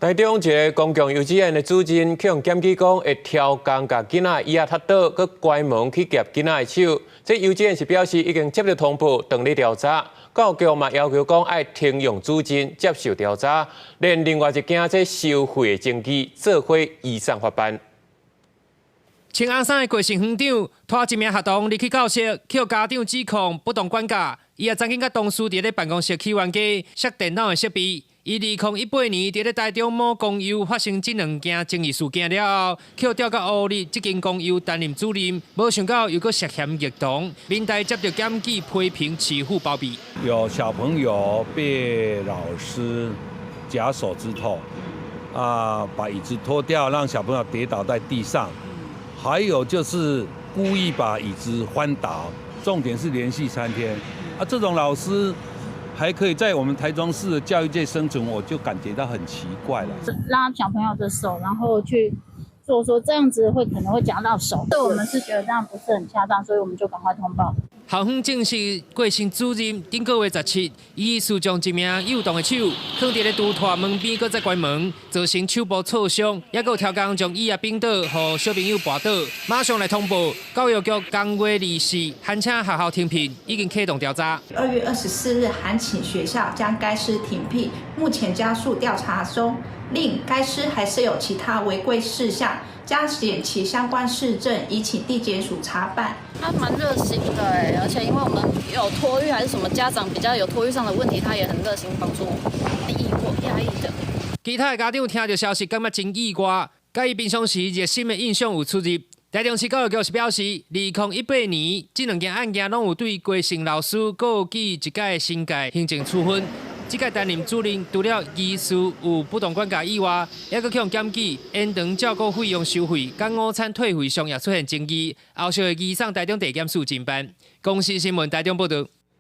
台中一个公共幼稚园的主任向检举讲，会挑工甲囡仔椅踢倒，佮关门去夹囡仔的手。这幼稚园是表示已经接到通报，等咧调查。教育局嘛要求讲，爱停用主任接受调查，连另外一件这收费的证据做伙移送法办。穿红衫的国姓园长拖一名学童入去教室，去家长指控不当管教。伊也曾经甲同事伫咧办公室起冤家，摔电脑的设备。伊2018年伫咧台中某公幼发生这两件争议事件了后，去调到乌日这间公幼担任主任，没想到又搁涉嫌虐童，民代接到检举批评欺负包庇。有小朋友被老师假手指头把椅子脱掉，让小朋友跌倒在地上。还有就是故意把椅子翻倒，重点是连续3天。这种老师还可以在我们台中市的教育界生存，我就感觉到很奇怪了。拉小朋友的手，然后去做说这样子可能会夹到手，对我们是觉得这样不是很恰当，所以我们就赶快通报。校方证实，国姓主任顶个月17，疑似将一名幼童的手放伫咧拄拖门边，搁再关门，造成手部挫伤，也有挑工将椅并倒，予小朋友绊倒，马上来通报。教育局当月24函请学校停聘，已经启动调查。2月24日函请学校将该师停聘，目前加速调查中。另该师还设有其他违规事项，加减其相关事证，已请地检署查办。他蛮热心的而且因为我们有托育还是什么家长比较有托育上的问题，他也很热心帮助我们，压抑的。其他的家长听到消息，感觉真意外，甲伊平常时热心的印象有出入。台中市教育局是表示，2018年这两件案件拢有对郭姓老师告记一届新届行政处分。这届担任主任，除了疑似有不当管教以外，也搁向检举延长照顾费用收费、甲午餐退费上也出现争议，后续会移送台中地检署侦办。公视新闻台中报道。